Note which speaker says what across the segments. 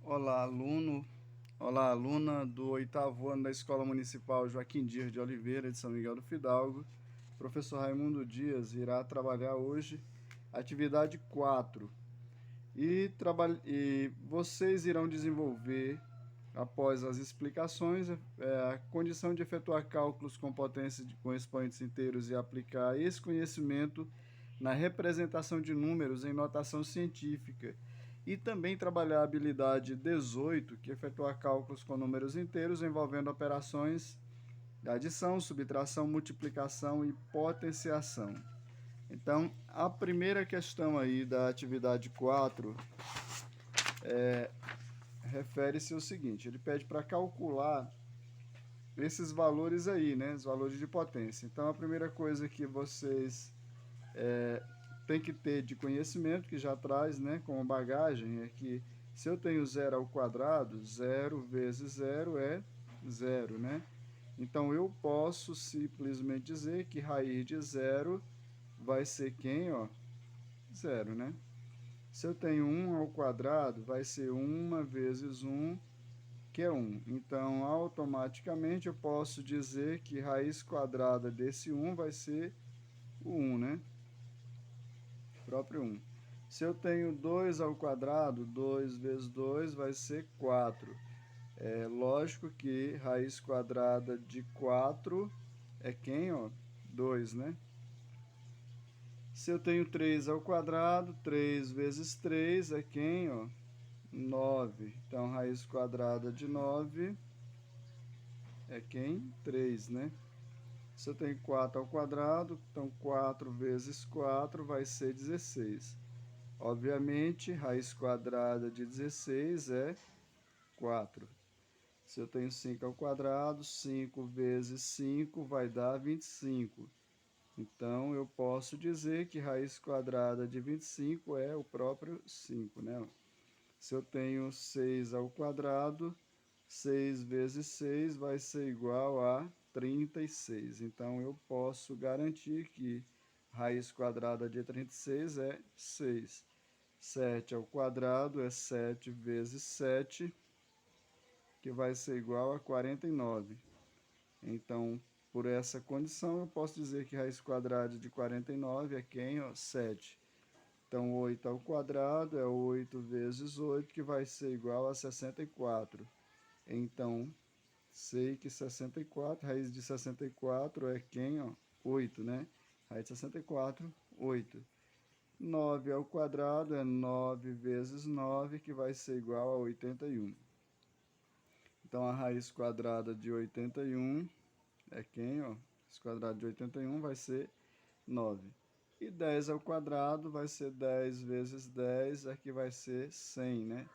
Speaker 1: Olá, aluno. Olá, aluna do 8º ano da Escola Municipal Joaquim Dir de Oliveira, de São Miguel do Fidalgo. O professor Raimundo Dias irá trabalhar hoje atividade 4. E vocês irão desenvolver, após as explicações, a condição de efetuar cálculos com potência com expoentes inteiros e aplicar esse conhecimento na representação de números em notação científica. E também trabalhar a habilidade 18, que é efetuar cálculos com números inteiros envolvendo operações de adição, subtração, multiplicação e potenciação. Então, a primeira questão aí da atividade 4 refere-se ao seguinte: ele pede para calcular esses valores aí, né, os valores de potência. Então, a primeira coisa que vocês têm que ter de conhecimento, que já traz, né, como bagagem, é que se eu tenho 0 ao quadrado, 0 vezes 0 é 0, né? Então, eu posso simplesmente dizer que raiz de 0 vai ser quem, ó? 0, né? Se eu tenho 1 ao quadrado, vai ser 1 vezes 1, que é 1. Então, automaticamente, eu posso dizer que raiz quadrada desse 1 vai ser o 1, né? O próprio 1. Se eu tenho 2 ao quadrado, 2 vezes 2 vai ser 4. É lógico que raiz quadrada de 4 é quem, ó? 2, né? Se eu tenho 3 ao quadrado, 3 vezes 3 é quem, ó? 9. Então, raiz quadrada de 9 é quem? 3, né? Se eu tenho 4 ao quadrado, então 4 vezes 4 vai ser 16. Obviamente, raiz quadrada de 16 é 4. Se eu tenho 5 ao quadrado, 5 vezes 5 vai dar 25. Então, eu posso dizer que raiz quadrada de 25 é o próprio 5, né? Se eu tenho 6 ao quadrado, 6 vezes 6 vai ser igual a 36. Então, eu posso garantir que raiz quadrada de 36 é 6. 7 ao quadrado é 7 vezes 7, que vai ser igual a 49. Então, por essa condição, eu posso dizer que raiz quadrada de 49 é quem? Ó, 7. Então, 8 ao quadrado é 8 vezes 8, que vai ser igual a 64. Então, sei que 64, raiz de 64 é quem? Ó, 8, né? Raiz de 64, 8. 9 ao quadrado é 9 vezes 9, que vai ser igual a 81. Então, a raiz quadrada de 81 é quem, ó? Raiz quadrada de 81 vai ser 9. E 10 ao quadrado vai ser 10 vezes 10, aqui vai ser 100, né?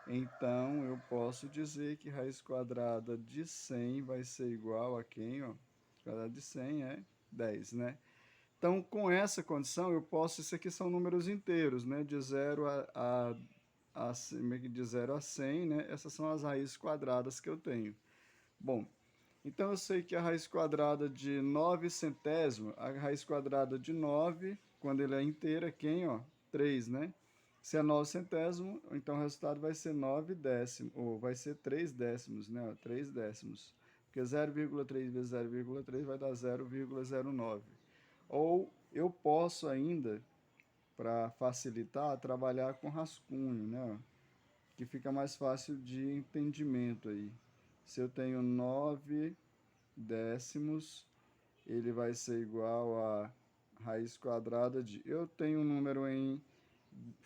Speaker 1: Então, eu posso dizer que raiz quadrada de 100 vai ser igual a quem, ó? Raiz quadrada de 100 é 10, né? Então, com essa condição, eu posso... Isso aqui são números inteiros, né? De 0 de 0 a 100, né? Essas são as raízes quadradas que eu tenho. Bom, então eu sei que a raiz quadrada de 9 centésimo, a raiz quadrada de 9, quando ele é inteira, quem, ó? 3, né? Se é 9 centésimo, então o resultado vai ser 9 décimos, ou vai ser 3 décimos, né? 3 décimos. Porque 0,3 vezes 0,3 vai dar 0,09. Ou eu posso ainda, para facilitar, trabalhar com rascunho, né? Que fica mais fácil de entendimento aí. Se eu tenho 9 décimos, ele vai ser igual a raiz quadrada de... Eu tenho um número em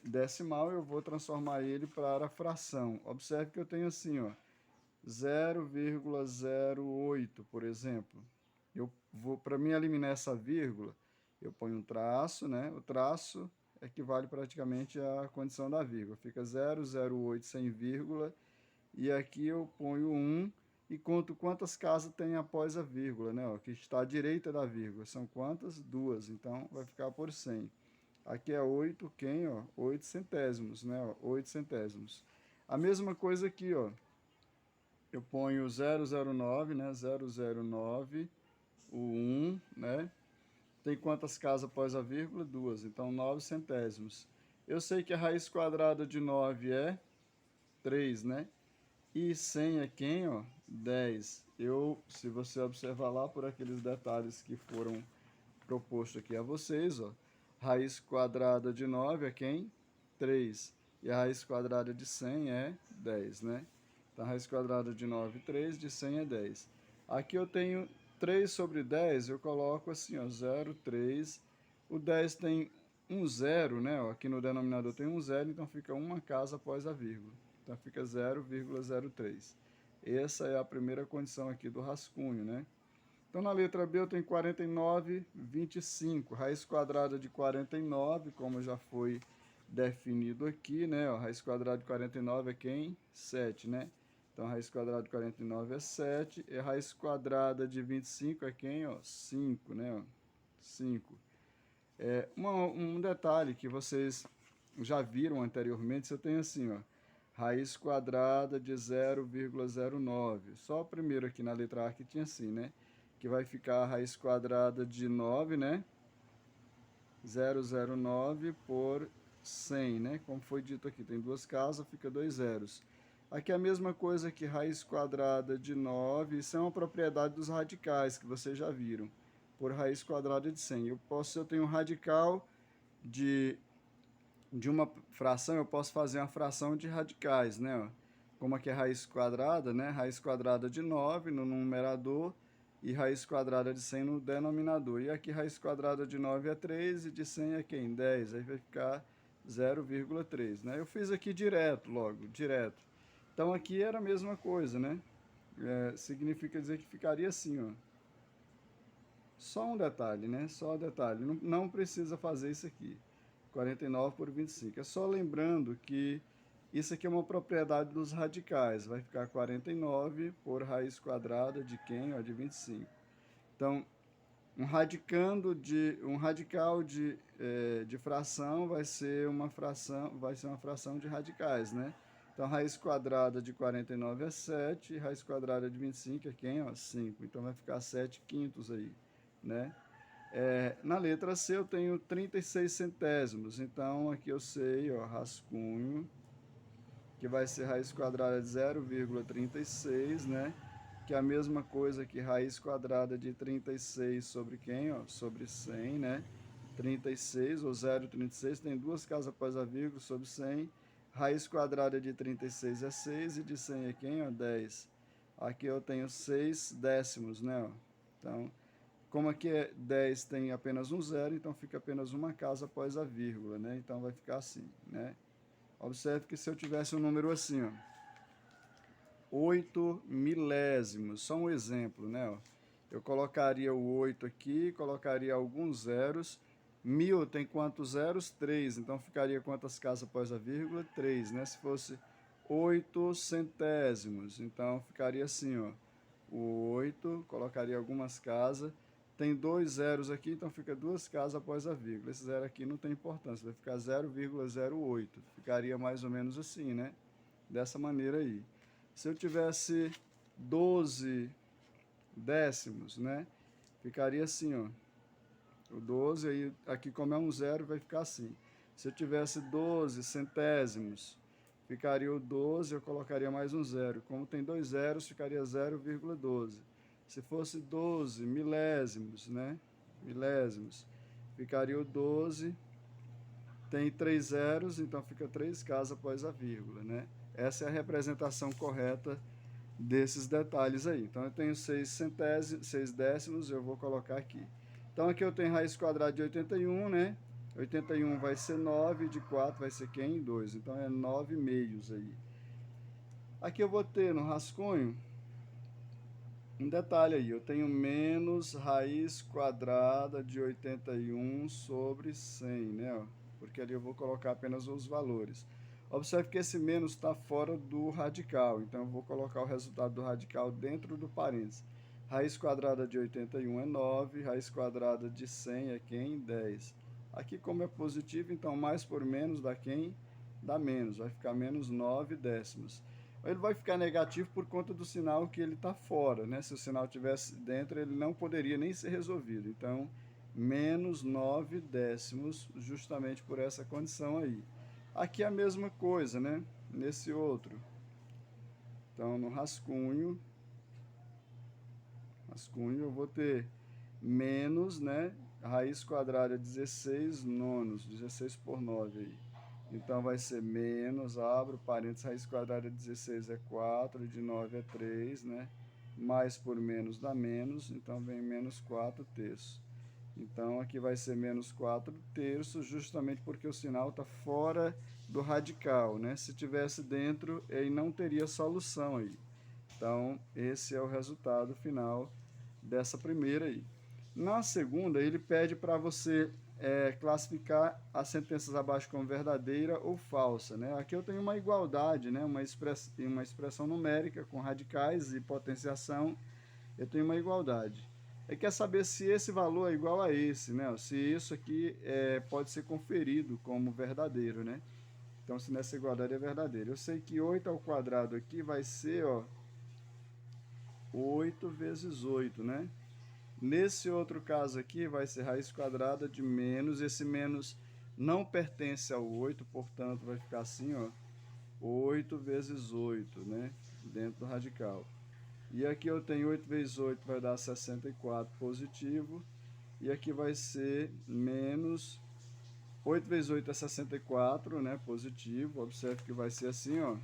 Speaker 1: decimal, eu vou transformar ele para a fração. Observe que eu tenho assim, ó, 0,08, por exemplo. Eu vou, para mim eliminar essa vírgula, eu ponho um traço, né? O traço equivale praticamente à condição da vírgula. Fica 0,08 sem vírgula, e aqui eu ponho 1 e conto quantas casas tem após a vírgula, né? Ó, que está à direita da vírgula. São quantas? 2. Então, vai ficar por 100. Aqui é 8, quem? Ó, 8 centésimos, né? Ó, 8 centésimos. A mesma coisa aqui, ó. Eu ponho 009, né? 009, o 1, né? Tem quantas casas após a vírgula? 2. Então, 9 centésimos. Eu sei que a raiz quadrada de 9 é 3, né? E 100 é quem, ó? 10. Se você observar lá por aqueles detalhes que foram propostos aqui a vocês, ó, raiz quadrada de 9 é quem? 3. E a raiz quadrada de 100 é 10, né? Então, a raiz quadrada de 9, 3, de 100 é 10. Aqui eu tenho 3 sobre 10, eu coloco assim, ó, 0, 3. O 10 tem um zero, né? Ó, aqui no denominador tem um zero, então fica uma casa após a vírgula. Então, fica 0,03. Essa é a primeira condição aqui do rascunho, né? Então, na letra B eu tenho 49, 25. Raiz quadrada de 49, como já foi definido aqui, né? Ó, raiz quadrada de 49 é quem? 7, né? Então, a raiz quadrada de 49 é 7. E a raiz quadrada de 25 é quem? Ó, 5, né? Ó, 5. Um detalhe que vocês já viram anteriormente, você tem assim, ó, raiz quadrada de 0,09. Só o primeiro aqui na letra A que tinha assim, né? Que vai ficar a raiz quadrada de 9, né? 0,09 por 100, né? Como foi dito aqui, tem duas casas, fica 2 zeros. Aqui é a mesma coisa que raiz quadrada de 9, isso é uma propriedade dos radicais, que vocês já viram, por raiz quadrada de 100. Eu tenho um radical de uma fração, eu posso fazer uma fração de radicais, né? Como aqui é raiz quadrada, né? Raiz quadrada de 9 no numerador e raiz quadrada de 100 no denominador. E aqui raiz quadrada de 9 é 3 e de 100 é quem? 10. Aí vai ficar 0,3, né? Eu fiz aqui direto, logo, direto. Então aqui era a mesma coisa, né? Significa dizer que ficaria assim, ó. Só um detalhe, né? Só um detalhe. Não precisa fazer isso aqui. 49 por 25. É só lembrando que isso aqui é uma propriedade dos radicais. Vai ficar 49 por raiz quadrada de quem? Ó, de 25. Então, um radical de fração vai ser uma fração de radicais, né? Então, raiz quadrada de 49 é 7, e raiz quadrada de 25 é quem? Ó, 5. Então, vai ficar 7 quintos aí, né? Na letra C eu tenho 36 centésimos, então aqui eu sei, ó, rascunho, que vai ser raiz quadrada de 0,36, né? Que é a mesma coisa que raiz quadrada de 36 sobre quem? Ó, sobre 100, né? 36 ou 0,36, tem duas casas após a vírgula sobre 100. Raiz quadrada de 36 é 6 e de 100 é quem? Ó, 10. Aqui eu tenho 6 décimos, né? Ó. Então, como aqui 10 tem apenas um zero, então fica apenas uma casa após a vírgula, né? Então vai ficar assim, né? Observe que se eu tivesse um número assim, ó, 8 milésimos, só um exemplo, né? Ó, eu colocaria o 8 aqui, colocaria alguns zeros. 1000 tem quantos zeros? 3, então ficaria quantas casas após a vírgula? 3, né? Se fosse 8 centésimos, então ficaria assim, ó, o 8, colocaria algumas casas. Tem dois zeros aqui, então fica duas casas após a vírgula. Esse zero aqui não tem importância, vai ficar 0,08. Ficaria mais ou menos assim, né? Dessa maneira aí. Se eu tivesse 12 décimos, né? Ficaria assim, ó. O 12, aí, aqui como é um zero, vai ficar assim. Se eu tivesse 12 centésimos, ficaria o 12, eu colocaria mais um zero. Como tem dois zeros, ficaria 0,12. Se fosse 12 milésimos, né? Milésimos, ficaria o 12. Tem três zeros, então fica três casas após a vírgula, né? Essa é a representação correta desses detalhes aí. Então, eu tenho 6 centésimos, 6 décimos, eu vou colocar aqui. Então, aqui eu tenho raiz quadrada de 81, né? 81 vai ser 9, de 4 vai ser quem? 2. Então, é 9 meios aí. Aqui eu vou ter no rascunho um detalhe aí. Eu tenho menos raiz quadrada de 81 sobre 100, né? Porque ali eu vou colocar apenas os valores. Observe que esse menos está fora do radical, então eu vou colocar o resultado do radical dentro do parênteses. Raiz quadrada de 81 é 9, raiz quadrada de 100 é quem? 10. Aqui, como é positivo, então mais por menos dá quem? Dá menos, vai ficar menos 9 décimos. Ele vai ficar negativo por conta do sinal que ele está fora, né? Se o sinal estivesse dentro, ele não poderia nem ser resolvido. Então, menos 9 décimos, justamente por essa condição aí. Aqui é a mesma coisa, né? Nesse outro. Então, no rascunho eu vou ter menos, né? Raiz quadrada 16 nonos, 16 por 9 aí. Então, vai ser menos, abro parênteses, raiz quadrada de 16 é 4, de 9 é 3, né? Mais por menos dá menos, então vem menos 4 terços. Então, aqui vai ser menos 4 terços, justamente porque o sinal está fora do radical, né? Se tivesse dentro, ele não teria solução aí. Então, esse é o resultado final dessa primeira aí. Na segunda, ele pede para você classificar as sentenças abaixo como verdadeira ou falsa, né? Aqui eu tenho uma igualdade, né? Uma expressão numérica com radicais e potenciação, eu tenho uma igualdade. Ele quer saber se esse valor é igual a esse, né? Se isso aqui pode ser conferido como verdadeiro, né? Então, se nessa igualdade é verdadeira. Eu sei que 8 ao quadrado aqui vai ser, ó, 8 vezes 8, né? Nesse outro caso aqui, vai ser raiz quadrada de menos. Esse menos não pertence ao 8, portanto, vai ficar assim, ó, 8 vezes 8, né? Dentro do radical. E aqui eu tenho 8 vezes 8, vai dar 64 positivo. E aqui vai ser menos 8 vezes 8 é 64, né? Positivo. Observe que vai ser assim, ó.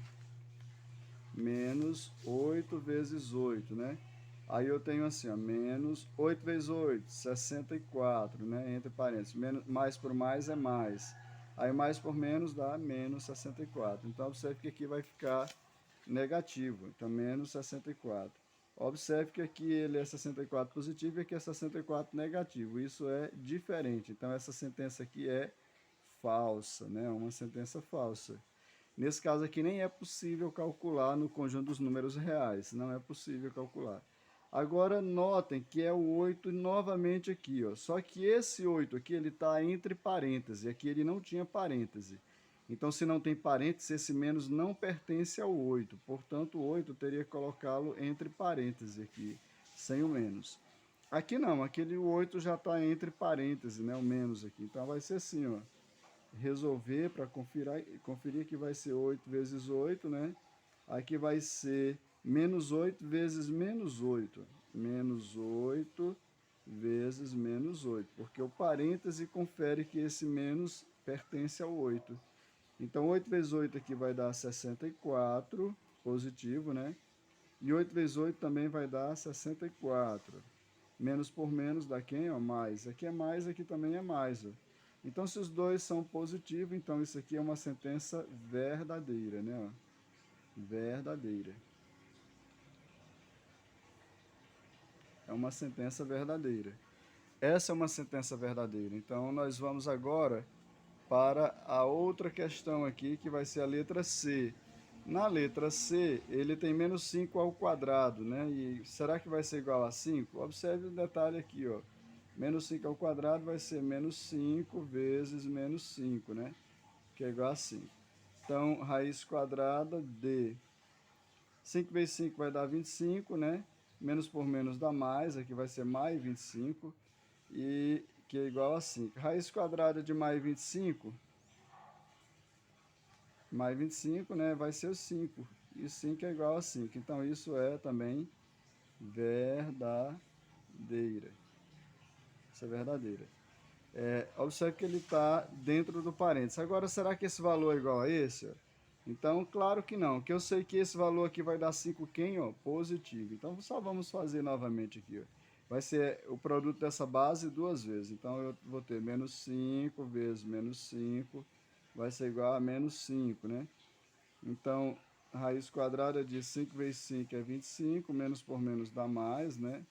Speaker 1: Menos 8 vezes 8, né? Aí eu tenho assim, ó, menos 8 vezes 8, 64, né? Entre parênteses, menos, mais por mais é mais. Aí mais por menos dá menos 64. Então, observe que aqui vai ficar negativo. Então, menos 64. Observe que aqui ele é 64 positivo e aqui é 64 negativo. Isso é diferente. Então, essa sentença aqui é falsa, né? Uma sentença falsa. Nesse caso aqui nem é possível calcular no conjunto dos números reais, não é possível calcular. Agora notem que é o 8 novamente aqui, ó. Só que esse 8 aqui ele está entre parênteses, aqui ele não tinha parêntese. Então, se não tem parênteses, esse menos não pertence ao 8. Portanto, o 8 teria que colocá-lo entre parênteses aqui, sem o menos. Aqui não, aquele 8 já está entre parênteses, né? O menos aqui. Então, vai ser assim, ó. Resolver para conferir que vai ser 8 vezes 8, né? Aqui vai ser menos 8 vezes menos 8. Menos 8 vezes menos 8. Porque o parêntese confere que esse menos pertence ao 8. Então, 8 vezes 8 aqui vai dar 64, positivo, né? E 8 vezes 8 também vai dar 64. Menos por menos dá quem? Ó, mais. Aqui é mais, aqui também é mais. Ó. Então, se os dois são positivos, então isso aqui é uma sentença verdadeira, né? Ó. Verdadeira. É uma sentença verdadeira. Essa é uma sentença verdadeira. Então, nós vamos agora para a outra questão aqui, que vai ser a letra C. Na letra C, ele tem menos 5 ao quadrado, né? E será que vai ser igual a 5? Observe o detalhe aqui, ó. Menos 5 ao quadrado vai ser menos 5 vezes menos 5, né? Que é igual a 5. Então, raiz quadrada de 5 vezes 5 vai dar 25, né? Menos por menos dá mais, aqui vai ser mais 25, e que é igual a 5. Raiz quadrada de mais 25, né? Vai ser o 5. E 5 é igual a 5. Então, isso é também verdadeira. Isso é verdadeira. Observe que ele está dentro do parênteses. Agora, será que esse valor é igual a esse? Então, claro que não, que eu sei que esse valor aqui vai dar 5 quem? Ó, positivo. Então, só vamos fazer novamente aqui. Ó. Vai ser o produto dessa base duas vezes. Então, eu vou ter menos 5 vezes menos 5, vai ser igual a menos 5, né? Então, raiz quadrada de 5 vezes 5 é 25, menos por menos dá mais, né?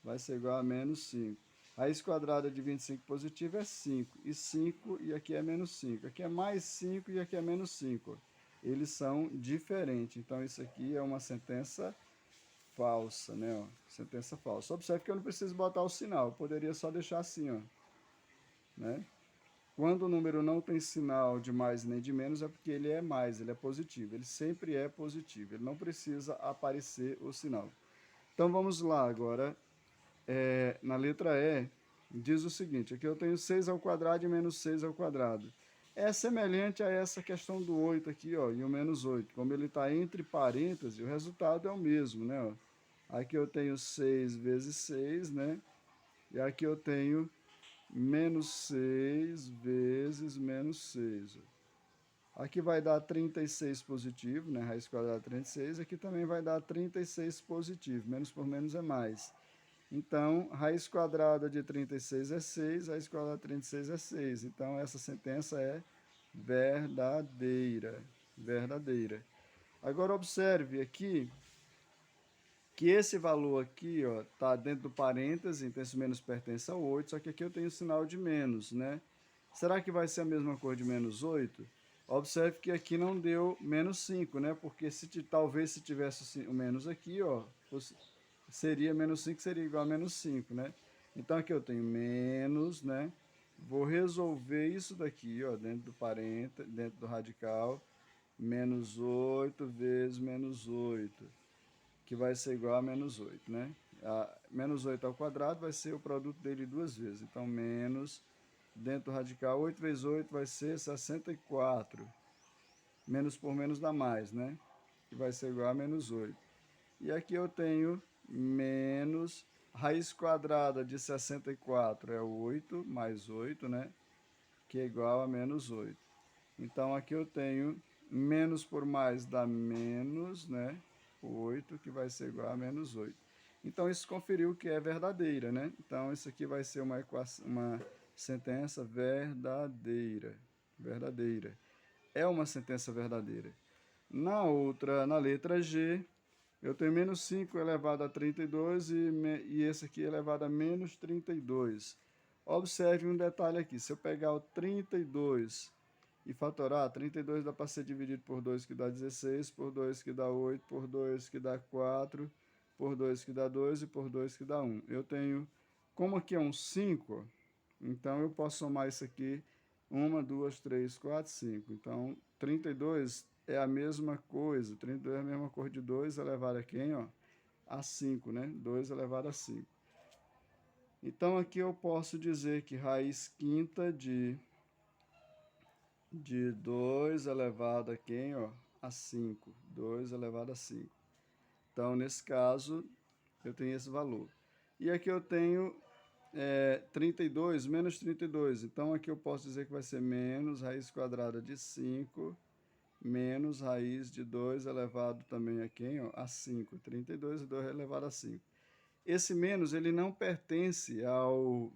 Speaker 1: Vai ser igual a menos 5. Raiz quadrada de 25 positivo é 5. E 5, e aqui é menos 5. Aqui é mais 5 e aqui é menos 5. Eles são diferentes. Então, isso aqui é uma sentença falsa, né? Ó, sentença falsa. Observe que eu não preciso botar o sinal. Eu poderia só deixar assim, ó. Né? Quando o número não tem sinal de mais nem de menos, é porque ele é mais, ele é positivo. Ele sempre é positivo. Ele não precisa aparecer o sinal. Então, vamos lá agora. Na letra E, diz o seguinte, aqui eu tenho 6 ao quadrado e menos 6 ao quadrado. É semelhante a essa questão do 8 aqui, ó, e o menos 8. Como ele está entre parênteses, o resultado é o mesmo, né? Ó. Aqui eu tenho 6 vezes 6, né? E aqui eu tenho menos 6 vezes menos 6. Aqui vai dar 36 positivo, né? Raiz quadrada de 36. Aqui também vai dar 36 positivo. Menos por menos é mais. Então, raiz quadrada de 36 é 6, raiz quadrada de 36 é 6. Então, essa sentença é verdadeira. Verdadeira. Agora, observe aqui que esse valor aqui, ó, tá dentro do parêntese, então esse menos pertence ao 8, só que aqui eu tenho o sinal de menos, né? Será que vai ser a mesma cor de menos 8? Observe que aqui não deu menos 5, né? Porque talvez se tivesse o menos aqui, ó, seria menos 5, seria igual a menos 5, né? Então aqui eu tenho menos, né? Vou resolver isso daqui, ó, dentro do parênteses, dentro do radical, menos 8 vezes menos 8, que vai ser igual a menos 8, né? Menos 8 ao quadrado vai ser o produto dele duas vezes. Então, menos, dentro do radical, 8 vezes 8 vai ser 64. Menos por menos dá mais, né? Que vai ser igual a menos 8. E aqui eu tenho menos, raiz quadrada de 64 é 8, mais 8, né? Que é igual a menos 8. Então, aqui eu tenho menos por mais dá menos, né? 8, que vai ser igual a menos 8. Então, isso conferiu que é verdadeira, né? Então, isso aqui vai ser uma sentença verdadeira. Verdadeira. É uma sentença verdadeira. Na letra G, eu tenho menos 5 elevado a 32 e esse aqui elevado a menos 32. Observe um detalhe aqui. Se eu pegar o 32 e fatorar, 32 dá para ser dividido por 2 que dá 16, por 2 que dá 8, por 2 que dá 4, por 2 que dá 2 e por 2 que dá 1. Eu tenho, como aqui é um 5, então eu posso somar isso aqui, 1, 2, 3, 4, 5. Então, 32 é a mesma coisa, 32 é a mesma cor de 2 elevado a quem, ó? A 5, né? 2 elevado a 5. Então, aqui eu posso dizer que raiz quinta de 2 elevado a quem, ó? A 5. 2 elevado a 5. Então, nesse caso, eu tenho esse valor. E aqui eu tenho 32 menos 32. Então, aqui eu posso dizer que vai ser menos raiz quadrada de 5 menos raiz de 2 elevado também a quem? Ó? A 5. 32 e 2 elevado a 5. Esse menos, ele não pertence ao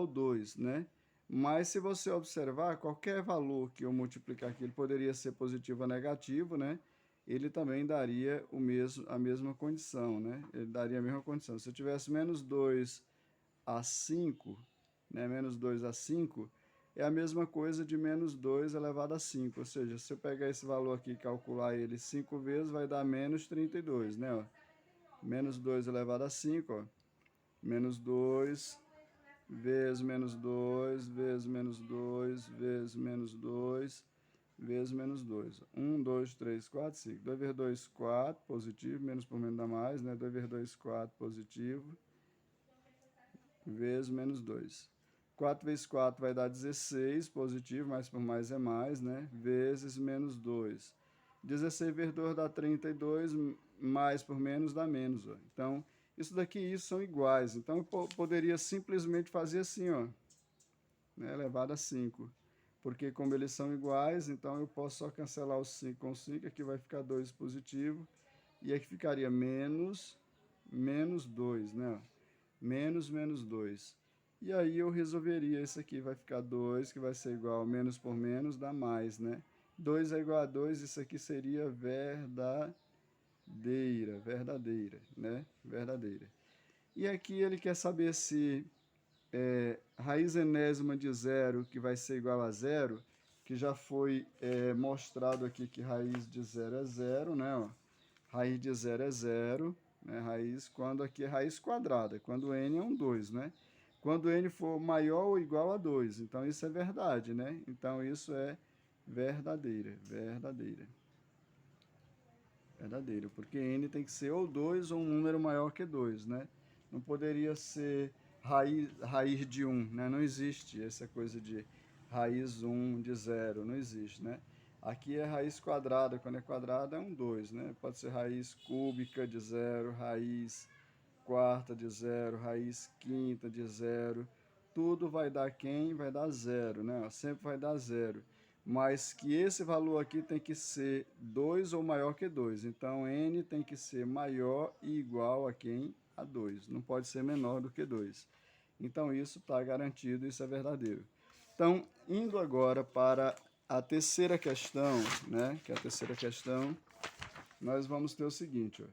Speaker 1: 2, né? Mas se você observar, qualquer valor que eu multiplicar aqui, ele poderia ser positivo ou negativo, né? Ele também daria a mesma condição, né? Ele daria a mesma condição. Se eu tivesse menos 2 a 5, né? Menos 2 a 5, é a mesma coisa de menos 2 elevado a 5. Ou seja, se eu pegar esse valor aqui e calcular ele 5 vezes, vai dar menos 32, né? Ó. Menos 2 elevado a 5, ó. Menos 2 vezes menos 2, vezes menos 2, vezes menos 2, vezes menos 2. 1, 2, 3, 4, 5. 2 vezes 2, 4, positivo, menos por menos dá mais, né? 2 vezes 2, 4, positivo, vezes menos 2. 4 vezes 4 vai dar 16, positivo, mais por mais é mais, né? Vezes menos 2. 16 vezes 2 dá 32, mais por menos dá menos, ó. Então, isso daqui e isso são iguais. Então, eu poderia simplesmente fazer assim, ó, né, elevado a 5. Porque como eles são iguais, então eu posso só cancelar o 5 com 5, aqui vai ficar 2 positivo, e aqui ficaria menos 2, né? Menos 2. E aí eu resolveria isso aqui, vai ficar 2, que vai ser igual a menos por menos, dá mais, né? 2 é igual a 2, isso aqui seria verdadeira, né? Verdadeira. E aqui ele quer saber se raiz enésima de zero, que vai ser igual a zero, que já foi mostrado aqui que raiz de zero é zero, né? Ó. Raiz de zero é zero, né? Raiz, quando aqui é raiz quadrada, quando n é um 2, né? Quando n for maior ou igual a 2, então isso é verdade, né? Então isso é verdadeira, verdadeira, porque n tem que ser ou 2 ou um número maior que 2, né? Não poderia ser raiz de 1, né? Não existe essa coisa de raiz 1 de 0, não existe, né? Aqui é raiz quadrada, quando é quadrada é um 2, né? Pode ser raiz cúbica de 0, raiz quarta de 0, raiz quinta de 0. Tudo vai dar quem? Vai dar 0, né? Sempre vai dar 0. Mas que esse valor aqui tem que ser 2 ou maior que 2. Então, n tem que ser maior e igual a quem? A 2. Não pode ser menor do que 2. Então, isso está garantido, isso é verdadeiro. Então, indo agora para a terceira questão, né? Que é a terceira questão, nós vamos ter o seguinte, ó.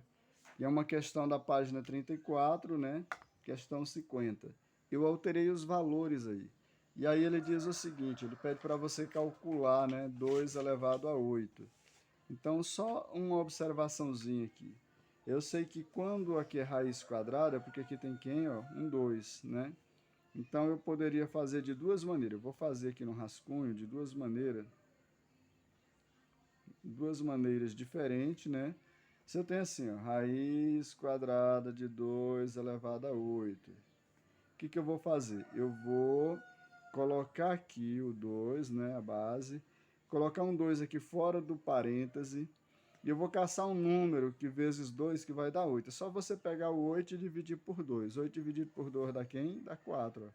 Speaker 1: E é uma questão da página 34, né? Questão 50. Eu alterei os valores aí. E aí ele diz o seguinte, ele pede para você calcular, né? 2 elevado a 8. Então, só uma observaçãozinha aqui. Eu sei que quando aqui é raiz quadrada, porque aqui tem quem, ó? Um 2, né? Então, eu poderia fazer de duas maneiras. Eu vou fazer aqui no rascunho de duas maneiras diferentes, né? Se eu tenho assim, ó, raiz quadrada de 2 elevado a 8, o que eu vou fazer? Eu vou colocar aqui o 2, né, a base, colocar um 2 aqui fora do parêntese, e eu vou caçar um número que vezes 2 que vai dar 8. É só você pegar o 8 e dividir por 2. 8 dividido por 2 dá quem? Dá 4. Ó.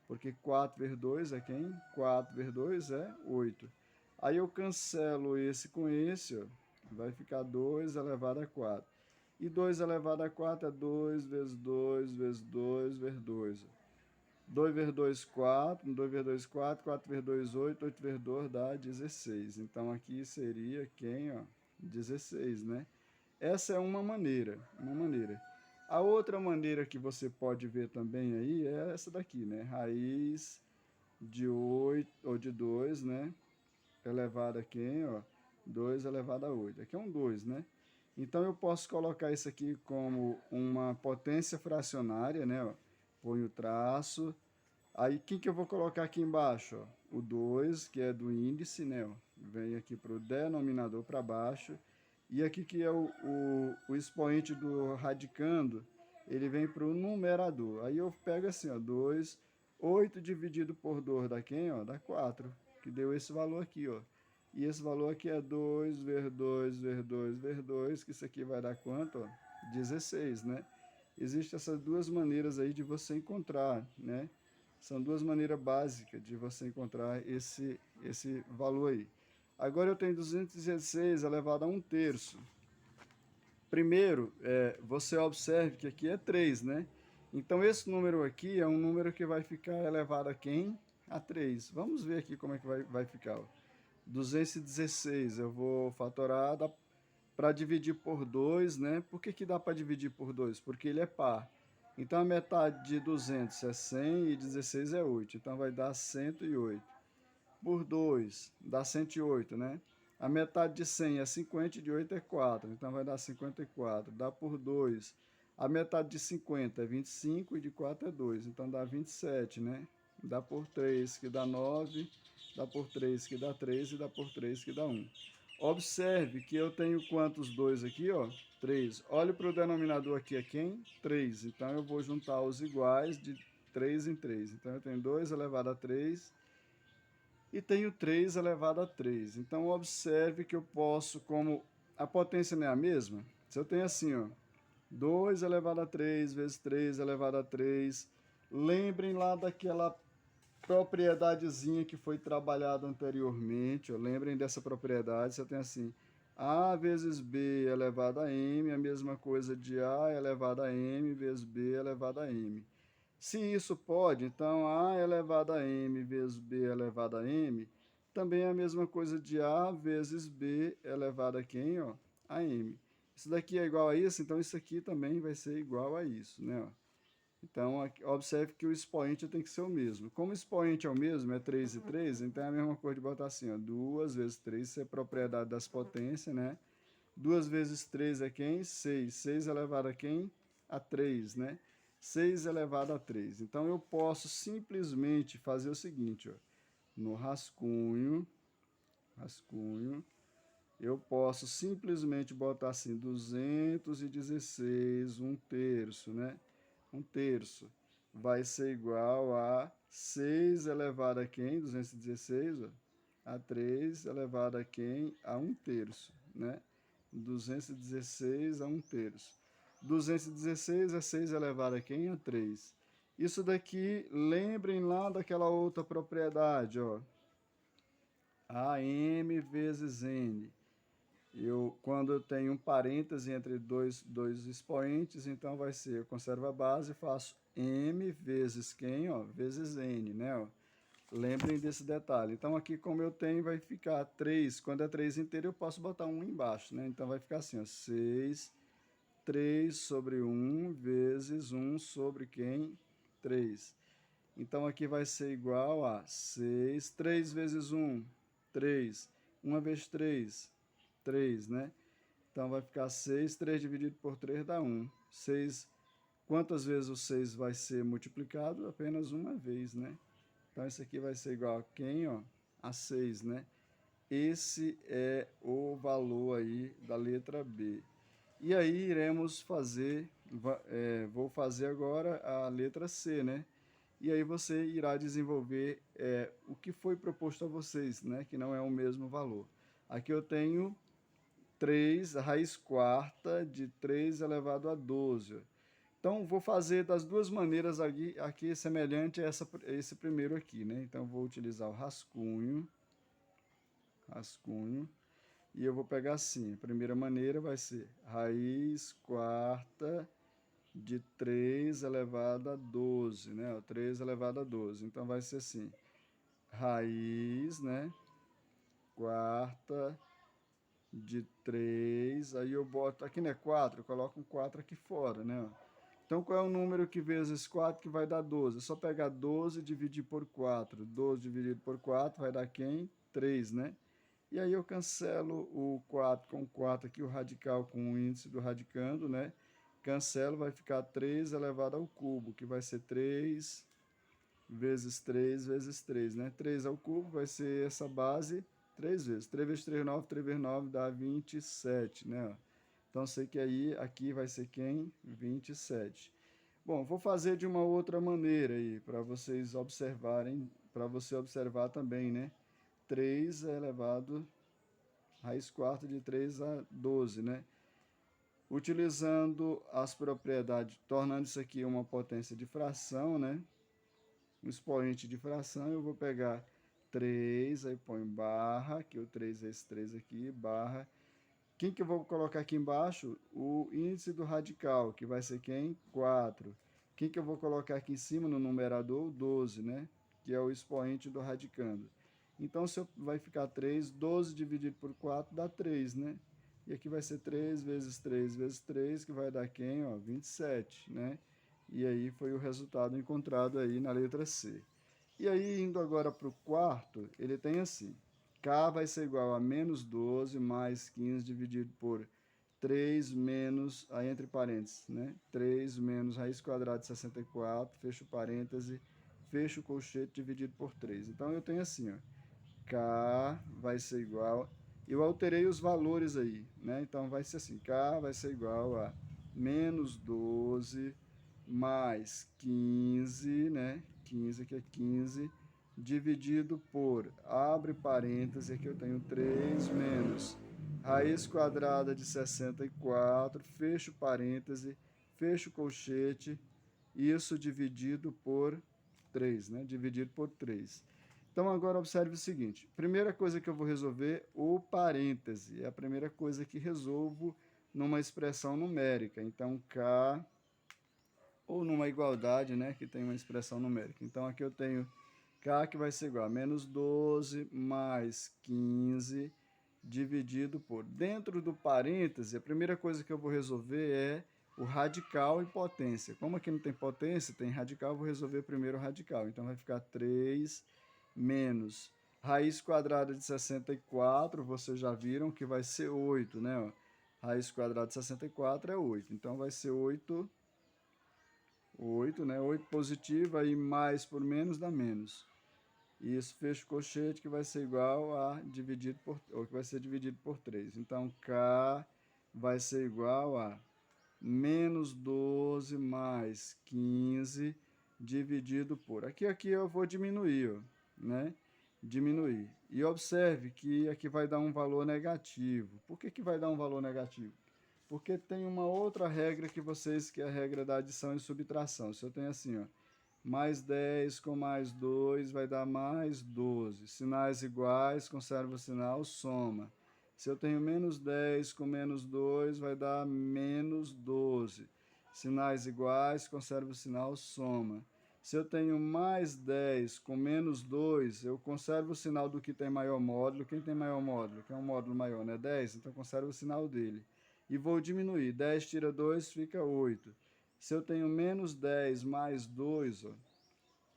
Speaker 1: Porque 4 vezes 2 é quem? 4 vezes 2 é 8. Aí eu cancelo esse com esse, ó. Vai ficar 2 elevado a 4. E 2 elevado a 4 é 2 vezes 2 vezes 2 vezes 2. 2 vezes 2, 4. 2 vezes 2, 4. 4 vezes 2, 8. 8 vezes 2 dá 16. Então, aqui seria quem, ó? 16, né? Essa é uma maneira, uma maneira. A outra maneira que você pode ver também aí é essa daqui, né? Raiz de 8, ou de 2, né? Elevado a quem, ó? 2 elevado a 8. Aqui é um 2, né? Então, eu posso colocar isso aqui como uma potência fracionária, né? Ó. Põe o traço. Aí, o que eu vou colocar aqui embaixo? Ó? O 2, que é do índice, né? Ó. Vem aqui para o denominador para baixo. E aqui que é o expoente do radicando, ele vem para o numerador. Aí eu pego assim, ó, 2, 8 dividido por 2 dá quem? Ó, dá 4, que deu esse valor aqui, ó. E esse valor aqui é 2 vezes 2 vezes 2 vezes 2, que isso aqui vai dar quanto? Ó? 16, né? Existem essas duas maneiras aí de você encontrar, né? São duas maneiras básicas de você encontrar esse valor aí. Agora eu tenho 216 elevado a 1/3. Primeiro, você observe que aqui é 3, né? Então, esse número aqui é um número que vai ficar elevado a quem? A 3. Vamos ver aqui como é que vai ficar. Ó. 216 eu vou fatorar para dividir por 2, né? Por que dá para dividir por 2? Porque ele é par. Então, a metade de 200 é 100 e 16 é 8. Então, vai dar 108 por 2 dá 108, né? A metade de 100 é 50 e de 8 é 4, então vai dar 54. Dá por 2. A metade de 50 é 25 e de 4 é 2, então dá 27, né? Dá por 3 que dá 9, dá por 3 que dá 3 e dá por 3 que dá 1. Observe que eu tenho quantos 2 aqui, ó? 3. Olhe para o denominador aqui, é quem? 3. Então eu vou juntar os iguais de 3 em 3. Então eu tenho 2 elevado a 3 e tenho 3 elevado a 3. Então, observe que eu posso, como a potência não é a mesma, se eu tenho assim, ó, 2 elevado a 3 vezes 3 elevado a 3, lembrem lá daquela propriedadezinha que foi trabalhada anteriormente, ó, lembrem dessa propriedade, você tem assim, A vezes B elevado a M, a mesma coisa de A elevado a M vezes B elevado a M. Se isso pode, então A elevado a M vezes B elevado a M também é a mesma coisa de A vezes B elevado a quem? Ó, a M. Isso daqui é igual a isso, então isso aqui também vai ser igual a isso, né? Ó. Então, observe que o expoente tem que ser o mesmo. Como o expoente é o mesmo, é 3 e 3, então é a mesma coisa de botar assim, ó, 2 vezes 3, isso é propriedade das potências, né? 2 vezes 3 é quem? 6. 6 elevado a quem? A 3, né? 6 elevado a 3. Então, eu posso simplesmente fazer o seguinte, ó. No rascunho, eu posso simplesmente botar assim, 216, 1/3, né? 1/3 vai ser igual a 6 elevado a quem? 216, ó, a 3 elevado a quem? A 1/3, né? 216 a 1/3. 216 é 6 elevado a quem? A 3. Isso daqui, lembrem lá daquela outra propriedade, ó. AM vezes N. Quando eu tenho um parêntese entre dois expoentes, então vai ser, eu conservo a base e faço M vezes quem, ó, vezes N, né, ó. Lembrem desse detalhe. Então, aqui, como eu tenho, vai ficar 3. Quando é 3 inteiro, eu posso botar 1 embaixo, né? Então, vai ficar assim, ó, 6, 3 sobre 1 vezes 1 sobre quem? 3. Então, aqui vai ser igual a 6, 3 vezes 1, 3. 1 vezes 3, 3, né? Então, vai ficar 6, 3 dividido por 3 dá 1. 6, quantas vezes o 6 vai ser multiplicado? Apenas uma vez, né? Então, isso aqui vai ser igual a quem, ó? A 6, né? Esse é o valor aí da letra B. E aí iremos fazer, vou fazer agora a letra C, né? E aí você irá desenvolver o que foi proposto a vocês, né? Que não é o mesmo valor. Aqui eu tenho 3 raiz quarta de 3 elevado a 12. Então, vou fazer das duas maneiras aqui semelhante a esse primeiro aqui, né? Então, vou utilizar o rascunho, e eu vou pegar assim, a primeira maneira vai ser raiz quarta de 3 elevado a 12, né? 3 elevado a 12. Então, vai ser assim, raiz, né? Quarta de 3, aí eu boto, aqui não é 4, eu coloco um 4 aqui fora, né? Então, qual é o número que vezes 4 que vai dar 12? É só pegar 12 e dividir por 4. 12 dividido por 4 vai dar quem? 3, né? E aí eu cancelo o 4 com o 4 aqui, o radical com o índice do radicando, né? Cancelo, vai ficar 3 elevado ao cubo, que vai ser 3 vezes 3 vezes 3, né? 3 ao cubo vai ser essa base 3 vezes. 3 vezes 3, 9, 3 vezes 9 dá 27, né? Então, sei que aí, aqui vai ser quem? 27. Bom, vou fazer de uma outra maneira aí, para vocês observarem, para você observar também, né? 3 é elevado, raiz quarta de 3 a 12, né? Utilizando as propriedades, tornando isso aqui uma potência de fração, né? Um expoente de fração, eu vou pegar 3, aí põe barra, que o 3 é esse 3 aqui, barra. Quem que eu vou colocar aqui embaixo? O índice do radical, que vai ser quem? 4. Quem que eu vou colocar aqui em cima no numerador? O 12, né? Que é o expoente do radicando. Então, vai ficar 3, 12 dividido por 4 dá 3, né? E aqui vai ser 3 vezes 3 vezes 3, que vai dar quem? Ó, 27, né? E aí foi o resultado encontrado aí na letra C. E aí, indo agora para o quarto, ele tem assim, K vai ser igual a menos 12 mais 15 dividido por 3 menos, aí entre parênteses, né? 3 menos raiz quadrada de 64, fecho parêntese, fecho colchete dividido por 3. Então, eu tenho assim, ó, K vai ser igual, eu alterei os valores aí, né? Então, vai ser assim, K vai ser igual a menos 12 mais 15, né? 15 aqui é 15, dividido por, abre parênteses, aqui eu tenho 3 menos raiz quadrada de 64, fecho parêntese, fecho colchete, isso dividido por 3, né? Dividido por 3. Então, agora observe o seguinte. Primeira coisa que eu vou resolver, o parêntese. É a primeira coisa que resolvo numa expressão numérica. Então, K, ou numa igualdade, né, que tem uma expressão numérica. Então, aqui eu tenho K que vai ser igual a menos 12 mais 15 dividido por... Dentro do parêntese, a primeira coisa que eu vou resolver é o radical e potência. Como aqui não tem potência, tem radical, eu vou resolver primeiro o radical. Então, vai ficar 3 menos raiz quadrada de 64, vocês já viram que vai ser 8, né? Ó. Raiz quadrada de 64 é 8. Então, vai ser 8, né? 8 positivo, aí mais por menos dá menos. E isso fecha o colchete que vai ser igual a dividido por, ou que vai ser dividido por 3. Então, K vai ser igual a menos 12 mais 15 dividido por... Aqui eu vou diminuir, ó, né? Diminuir. E observe que aqui vai dar um valor negativo. Por que vai dar um valor negativo? Porque tem uma outra regra que é a regra da adição e subtração. Se eu tenho assim, ó, mais 10 com mais 2 vai dar mais 12. Sinais iguais, conserva o sinal, soma. Se eu tenho menos 10 com menos 2 vai dar menos 12. Sinais iguais, conserva o sinal, soma. Se eu tenho mais 10 com menos 2, eu conservo o sinal do que tem maior módulo. Quem tem maior módulo? Que é um módulo maior, né? 10, então conservo o sinal dele. E vou diminuir. 10 tira 2, fica 8. Se eu tenho menos 10 mais 2, ó,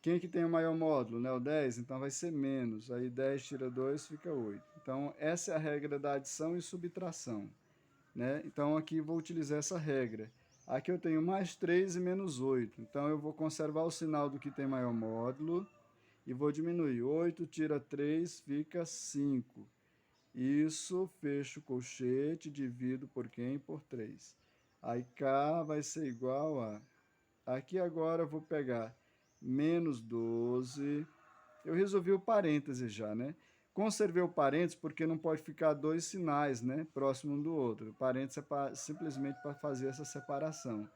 Speaker 1: quem que tem o maior módulo? Né? O 10, então vai ser menos. Aí 10 tira 2, fica 8. Então, essa é a regra da adição e subtração. Né? Então, aqui vou utilizar essa regra. Aqui eu tenho mais 3 e menos 8. Então, eu vou conservar o sinal do que tem maior módulo e vou diminuir. 8 tira 3, fica 5. Isso, fecho o colchete, divido por quem? Por 3. Aí K vai ser igual a... Aqui agora eu vou pegar menos 12. Eu resolvi o parêntese já, né? Conservei o parêntese porque não pode ficar dois sinais, né? Próximo um do outro. O parêntese é simplesmente para fazer essa separação.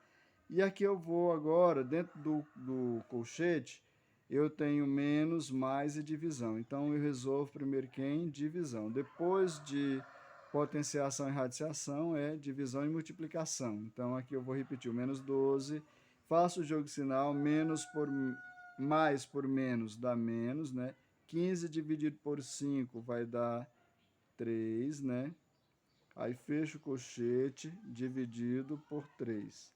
Speaker 1: E aqui eu vou agora, dentro do colchete, eu tenho menos, mais e divisão. Então, eu resolvo primeiro quem? Divisão. Depois de potenciação e radiciação, é divisão e multiplicação. Então, aqui eu vou repetir o menos 12. Faço o jogo sinal, menos por mais por menos dá menos, né? 15 dividido por 5 vai dar 3, né? Aí fecho o colchete, dividido por 3.